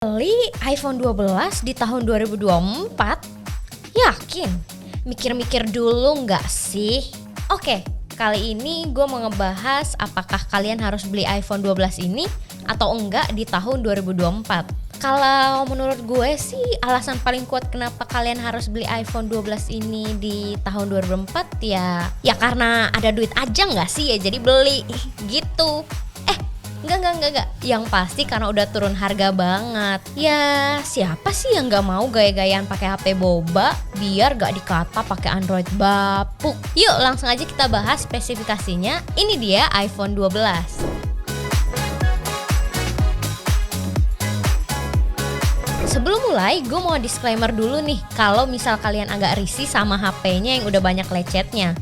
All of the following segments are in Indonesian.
Beli iPhone 12 di tahun 2024? Yakin? Mikir-mikir dulu nggak sih? Oke, kali ini gue mau ngebahas apakah kalian harus beli iPhone 12 ini atau enggak di tahun 2024. Kalau menurut gue sih alasan paling kuat kenapa kalian harus beli iPhone 12 ini di tahun 2024 ya karena ada duit aja nggak sih ya jadi beli gitu. Enggak. Yang pasti karena udah turun harga banget. Ya siapa sih yang gak mau gaya-gayaan pakai HP boba biar gak dikata pakai Android bapuk. Yuk langsung aja kita bahas spesifikasinya. Ini dia iPhone 12. Sebelum mulai, gue mau disclaimer dulu nih. Kalau misal kalian agak risih sama HP-nya yang udah banyak lecetnya.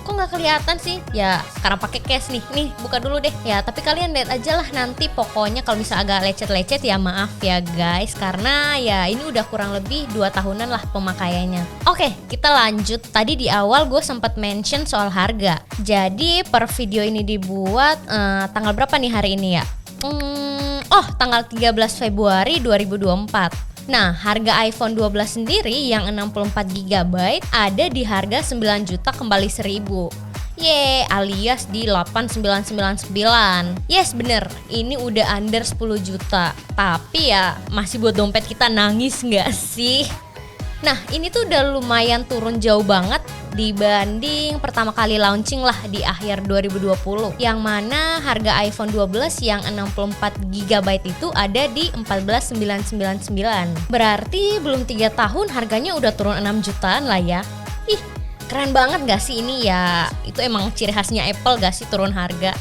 Kok nggak kelihatan sih? Ya karena pakai case nih buka dulu deh. Ya tapi kalian lihat aja lah nanti. Pokoknya kalau misal agak lecet-lecet ya maaf ya guys, karena ya ini udah kurang lebih 2 tahunan lah pemakaiannya. Oke, kita lanjut. Tadi di awal gue sempat mention soal harga. Jadi per video ini dibuat tanggal berapa nih hari ini ya? Tanggal 13 Februari 2024. Nah, harga iPhone 12 sendiri yang 64GB ada di harga 9 juta kembali 1000. Alias di 8999. Yes, bener. Ini udah under 10 juta. Tapi ya masih buat dompet kita nangis gak sih? Nah, ini tuh udah lumayan turun jauh banget dibanding pertama kali launching lah di akhir 2020. Yang mana harga iPhone 12 yang 64GB itu ada di 14.999. Berarti belum 3 tahun harganya udah turun 6 jutaan lah ya. Keren banget gak sih ini ya? Itu emang ciri khasnya Apple gak sih turun harga?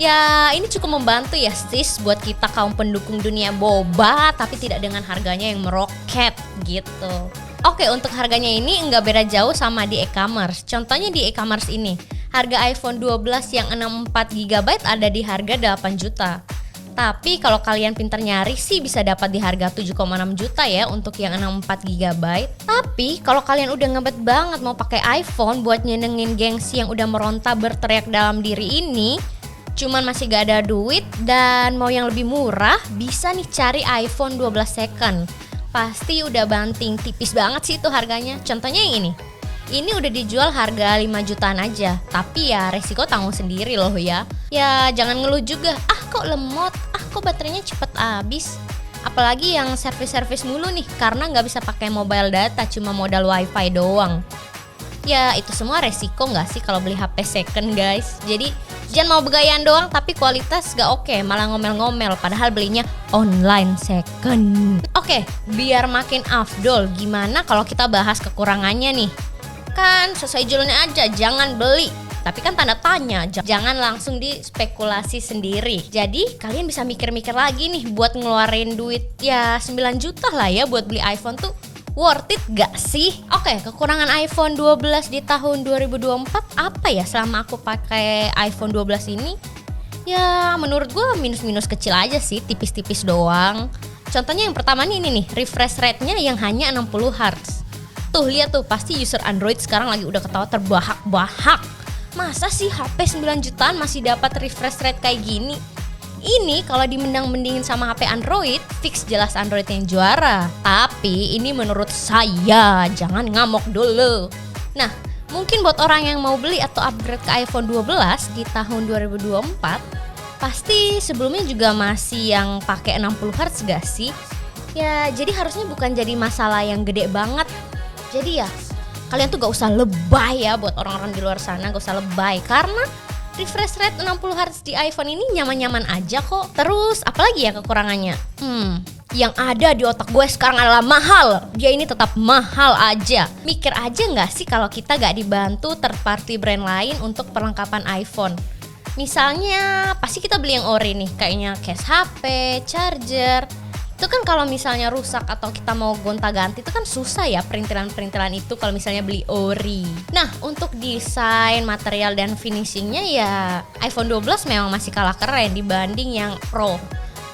Ya ini cukup membantu ya sis buat kita kaum pendukung dunia boba tapi tidak dengan harganya yang meroket gitu. Oke, untuk harganya ini nggak beda jauh sama di e-commerce. Contohnya di e-commerce ini, harga iPhone 12 yang 64GB ada di harga 8 juta. Tapi kalau kalian pintar nyari sih bisa dapat di harga 7,6 juta ya untuk yang 64GB. Tapi kalau kalian udah ngebet banget mau pakai iPhone buat nyenengin gengsi yang udah meronta berteriak dalam diri ini, cuman masih gak ada duit dan mau yang lebih murah, bisa nih cari iPhone 12 second. Pasti udah banting tipis banget sih itu harganya. Contohnya yang ini. Ini udah dijual harga 5 jutaan aja. Tapi ya resiko tanggung sendiri loh ya. Ya jangan ngeluh juga. Kok lemot? Kok baterainya cepet habis? Apalagi yang servis-servis mulu nih karena gak bisa pakai mobile data, cuma modal wifi doang. Ya itu semua resiko gak sih kalau beli HP second guys. Jadi jangan mau begayaan doang tapi kualitas gak oke, malah ngomel-ngomel padahal belinya online second. Oke, biar makin afdol, gimana kalau kita bahas kekurangannya nih? Kan sesuai judulnya aja, jangan beli. Tapi kan tanda tanya, jangan langsung dispekulasi sendiri. Jadi kalian bisa mikir-mikir lagi nih buat ngeluarin duit ya 9 juta lah ya buat beli iPhone tuh. Worth it gak sih? Oke, kekurangan iPhone 12 di tahun 2024 apa ya selama aku pakai iPhone 12 ini? Ya menurut gue minus-minus kecil aja sih, tipis-tipis doang. Contohnya yang pertama nih, ini nih, refresh rate-nya yang hanya 60Hz. Tuh lihat tuh, pasti user Android sekarang lagi udah ketawa terbahak-bahak. Masa sih HP 9 jutaan masih dapat refresh rate kayak gini? Ini kalau dimendang-mendingin sama HP Android, fix jelas Android yang juara. Tapi ini menurut saya, jangan ngamuk dulu. Nah, mungkin buat orang yang mau beli atau upgrade ke iPhone 12 di tahun 2024, pasti sebelumnya juga masih yang pakai 60Hz gak sih? Ya, jadi harusnya bukan jadi masalah yang gede banget. Jadi ya, kalian tuh gak usah lebay ya buat orang-orang di luar sana, gak usah lebay. Karena refresh rate 60Hz di iPhone ini nyaman-nyaman aja kok. Terus apalagi ya kekurangannya? Yang ada di otak gue sekarang adalah mahal. Dia ini tetap mahal aja. Mikir aja gak sih kalau kita gak dibantu third party brand lain untuk perlengkapan iPhone? Misalnya pasti kita beli yang ori nih, kayaknya case HP, charger. Itu kan kalau misalnya rusak atau kita mau gonta-ganti itu kan susah ya perintilan-perintilan itu kalau misalnya beli ori. Nah, untuk desain, material, dan finishingnya ya iPhone 12 memang masih kalah keren dibanding yang Pro.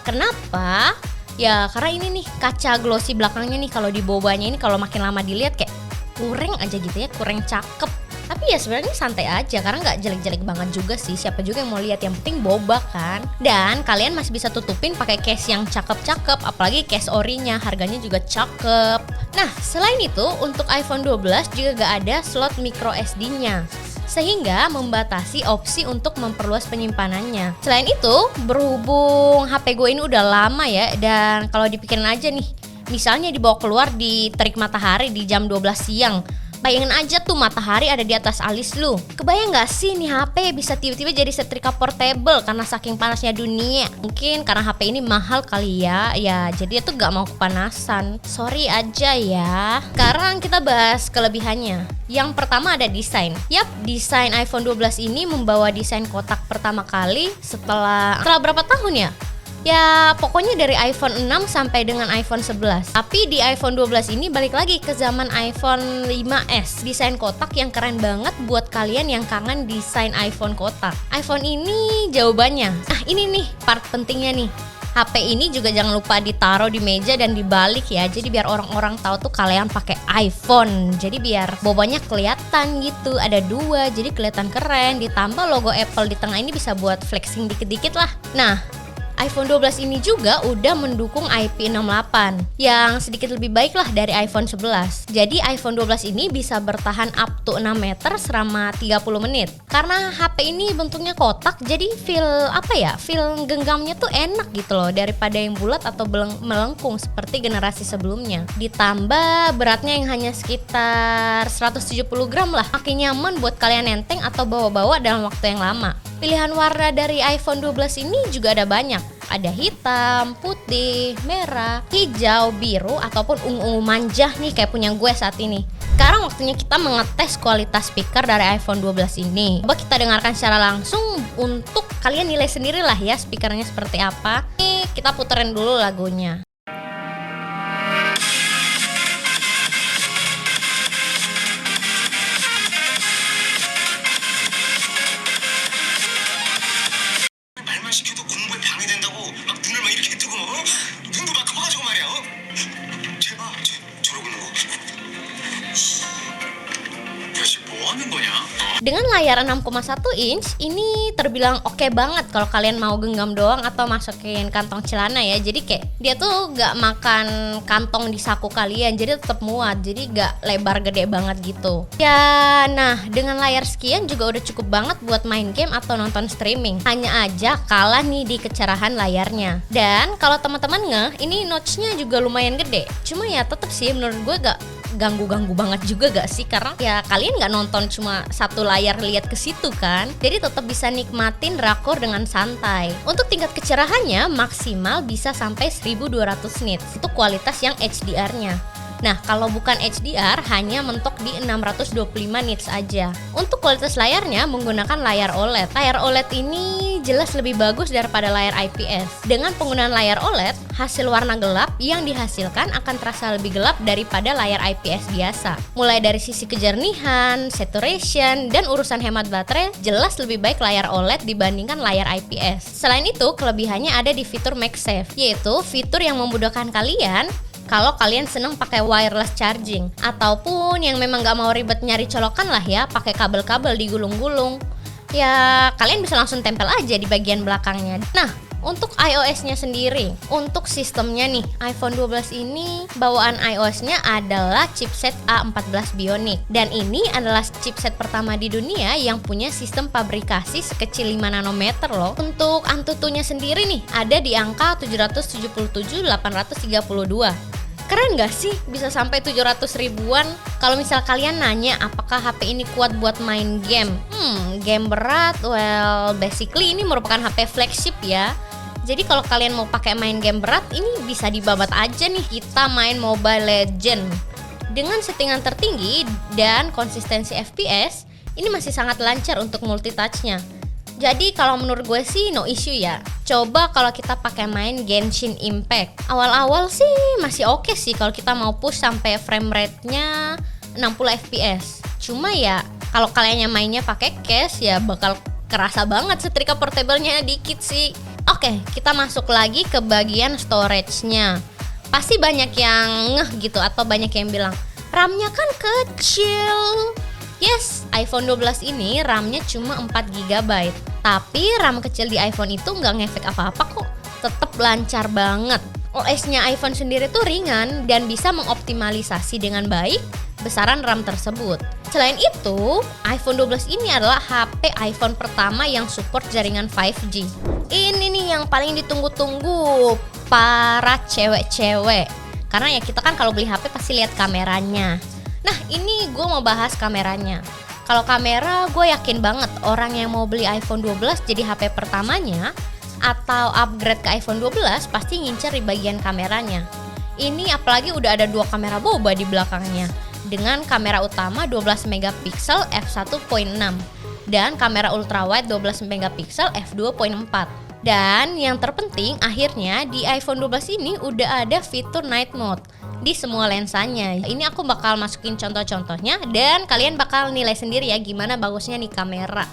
Kenapa? Ya karena ini nih kaca glossy belakangnya nih kalau di bobanya ini kalau makin lama dilihat kayak kurang aja gitu ya, kurang cakep. Tapi ya sebenarnya santai aja karena nggak jelek-jelek banget juga sih. Siapa juga yang mau lihat, yang penting boba kan. Dan kalian masih bisa tutupin pakai case yang cakep-cakep, apalagi case orinya, harganya juga cakep. Nah, selain itu untuk iPhone 12 juga gak ada slot micro SD-nya, sehingga membatasi opsi untuk memperluas penyimpanannya. Selain itu, berhubung HP gue ini udah lama ya, dan kalau dipikirin aja nih, misalnya dibawa keluar di terik matahari di jam 12 siang, bayangin aja tuh matahari ada di atas alis lu. Kebayang gak sih nih HP bisa tiba-tiba jadi setrika portable karena saking panasnya dunia? Mungkin karena HP ini mahal kali ya, jadi itu gak mau kepanasan. Sorry aja ya. Sekarang kita bahas kelebihannya. Yang pertama ada desain. Yap, desain iPhone 12 ini membawa desain kotak pertama kali setelah berapa tahun ya? Ya pokoknya dari iPhone 6 sampai dengan iPhone 11. Tapi di iPhone 12 ini balik lagi ke zaman iPhone 5S. Desain kotak yang keren banget buat kalian yang kangen desain iPhone kotak. iPhone ini jawabannya. Nah ini nih part pentingnya nih. HP ini juga jangan lupa ditaruh di meja dan dibalik ya. Jadi biar orang-orang tahu tuh kalian pakai iPhone. Jadi biar bobanya kelihatan gitu. Ada dua, jadi kelihatan keren. Ditambah logo Apple di tengah ini bisa buat flexing dikit-dikit lah. Nah, iPhone 12 ini juga udah mendukung IP68 yang sedikit lebih baik lah dari iPhone 11. Jadi iPhone 12 ini bisa bertahan up to 6 meter selama 30 menit. Karena HP ini bentuknya kotak, jadi feel genggamnya tuh enak gitu loh, daripada yang bulat atau melengkung seperti generasi sebelumnya. Ditambah beratnya yang hanya sekitar 170 gram lah. Makin nyaman buat kalian nenteng atau bawa-bawa dalam waktu yang lama. Pilihan warna dari iPhone 12 ini juga ada banyak. Ada hitam, putih, merah, hijau, biru, ataupun ungu-ungu manja nih kayak punya gue saat ini. Sekarang waktunya kita mengetes kualitas speaker dari iPhone 12 ini. Coba kita dengarkan secara langsung untuk kalian nilai sendiri lah ya speakernya seperti apa. Nih kita puterin dulu lagunya. 말만 시켜도 공부에 방해된다고 막 눈을 막 이렇게 뜨고 눈도 막 커가지고 말이야. 쟤 봐, 쟤 저러고 있는 거. 야씨 뭐 하는 거냐? Dengan layar 6,1 inch ini terbilang oke banget kalau kalian mau genggam doang atau masukin kantong celana ya. Jadi kayak dia tuh gak makan kantong di saku kalian, jadi tetap muat, jadi gak lebar gede banget gitu ya. Nah dengan layar sekian juga udah cukup banget buat main game atau nonton streaming. Hanya aja kalah nih di kecerahan layarnya. Dan kalau teman-teman ini notch-nya juga lumayan gede. Cuma ya tetap sih menurut gue gak ganggu-ganggu banget juga gak sih, karena ya kalian gak nonton cuma satu layar lihat ke situ kan, jadi tetap bisa nikmatin drakor dengan santai. Untuk tingkat kecerahannya maksimal bisa sampai 1200 nits, itu kualitas yang HDR-nya. Nah kalau bukan HDR hanya mentok di 625 nits aja. Untuk kualitas layarnya menggunakan layar OLED. Layar OLED ini jelas lebih bagus daripada layar IPS. Dengan penggunaan layar OLED, hasil warna gelap yang dihasilkan akan terasa lebih gelap daripada layar IPS biasa. Mulai dari sisi kejernihan, saturation, dan urusan hemat baterai, jelas lebih baik layar OLED dibandingkan layar IPS. Selain itu, kelebihannya ada di fitur MagSafe, yaitu fitur yang memudahkan kalian kalau kalian seneng pakai wireless charging, ataupun yang memang gak mau ribet nyari colokan lah ya, pakai kabel-kabel digulung-gulung. Ya kalian bisa langsung tempel aja di bagian belakangnya. Nah untuk iOS-nya sendiri, untuk sistemnya nih, iPhone 12 ini bawaan iOS-nya adalah chipset A14 Bionic. Dan ini adalah chipset pertama di dunia yang punya sistem pabrikasi sekecil 5 nanometer loh. Untuk Antutunya sendiri nih, ada di angka 777.832. Keren gak sih bisa sampai 700 ribuan? Kalau misal kalian nanya apakah HP ini kuat buat main game? Game berat, well basically ini merupakan HP flagship ya. Jadi kalau kalian mau pakai main game berat, ini bisa dibabat aja nih kita main Mobile Legend. Dengan settingan tertinggi dan konsistensi FPS, ini masih sangat lancar untuk multitouch-nya. Jadi kalau menurut gue sih no issue ya. Coba kalau kita pakai main Genshin Impact. Awal-awal sih masih oke sih kalau kita mau push sampai frame rate-nya 60 fps. Cuma ya kalau kalian yang mainnya pakai case ya bakal kerasa banget setrika portable-nya dikit sih. Oke, kita masuk lagi ke bagian storage-nya. Pasti banyak yang ngeh gitu atau banyak yang bilang RAM-nya kan kecil. Yes, iPhone 12 ini RAM-nya cuma 4 GB. Tapi RAM kecil di iPhone itu nggak ngefek apa-apa kok. Tetap lancar banget. OS-nya iPhone sendiri tuh ringan dan bisa mengoptimalisasi dengan baik besaran RAM tersebut. Selain itu, iPhone 12 ini adalah HP iPhone pertama yang support jaringan 5G. Ini nih yang paling ditunggu-tunggu para cewek-cewek. Karena ya kita kan kalau beli HP pasti lihat kameranya. Nah ini gue mau bahas kameranya. Kalau kamera gue yakin banget orang yang mau beli iPhone 12 jadi HP pertamanya atau upgrade ke iPhone 12 pasti ngincer di bagian kameranya. Ini apalagi udah ada 2 kamera boba di belakangnya dengan kamera utama 12 megapiksel f1.6 dan kamera ultrawide 12 megapiksel f2.4. Dan yang terpenting akhirnya di iPhone 12 ini udah ada fitur night mode di semua lensanya. Ini aku bakal masukin contoh-contohnya dan kalian bakal nilai sendiri ya gimana bagusnya nih kamera.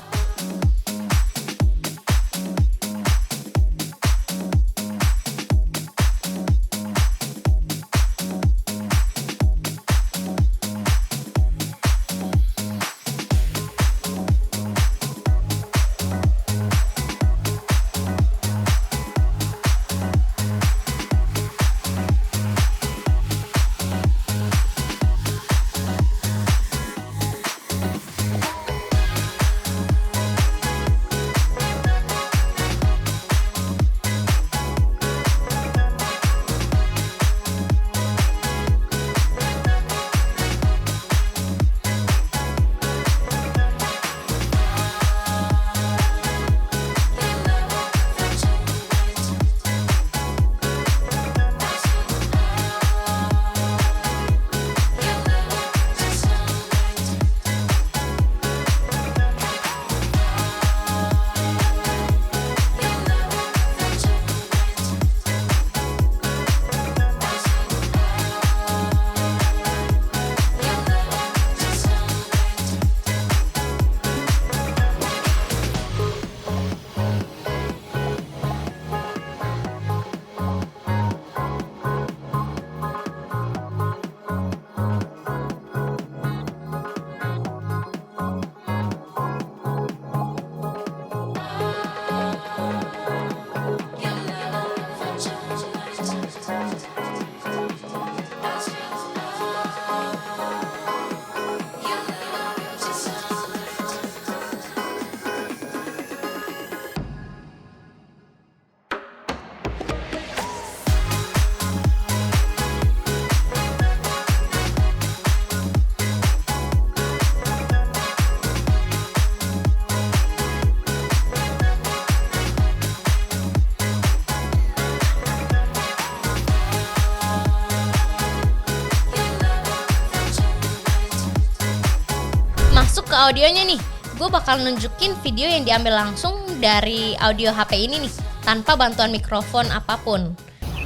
Masuk ke audionya nih, gue bakal nunjukin video yang diambil langsung dari audio HP ini nih, tanpa bantuan mikrofon apapun.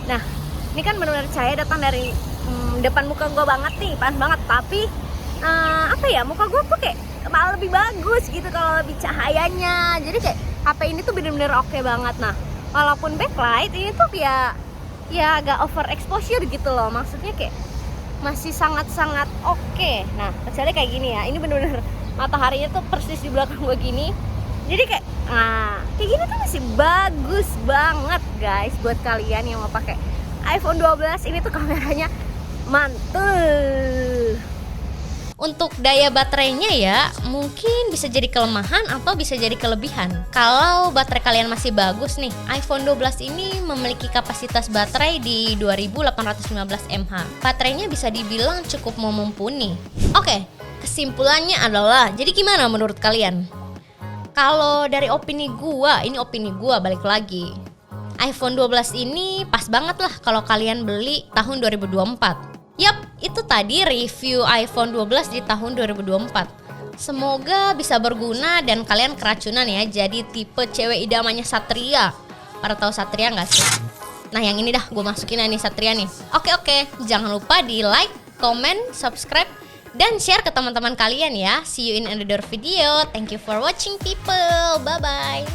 Nah, ini kan benar-benar cahaya datang dari depan muka gue banget nih, pas banget. Tapi apa ya, muka gue tuh kayak malah lebih bagus gitu kalau lebih cahayanya. Jadi kayak HP ini tuh benar-benar oke banget. Nah, walaupun backlight ini tuh ya agak over exposure gitu loh. Maksudnya kayak masih sangat-sangat oke. Nah, kecuali kayak gini ya. Ini benar-benar mataharinya tuh persis di belakang gue gini. Jadi kayak kayak gini tuh masih bagus banget guys buat kalian yang mau pakai iPhone 12. Ini tuh kameranya mantul. Untuk daya baterainya ya mungkin bisa jadi kelemahan atau bisa jadi kelebihan. Kalau baterai kalian masih bagus nih, iPhone 12 ini memiliki kapasitas baterai di 2815 mAh. Baterainya bisa dibilang cukup mumpuni. Oke, kesimpulannya adalah jadi gimana menurut kalian? Kalau dari opini gua, ini opini gua balik lagi. iPhone 12 ini pas banget lah kalau kalian beli tahun 2024. Yap, itu tadi review iPhone 12 di tahun 2024. Semoga bisa berguna dan kalian keracunan ya jadi tipe cewek idamannya Satria. Pada tahu Satria nggak sih? Nah yang ini dah gue masukin nih Satria nih. Oke, jangan lupa di like, comment, subscribe, dan share ke teman-teman kalian ya. See you in another video. Thank you for watching people. Bye-bye.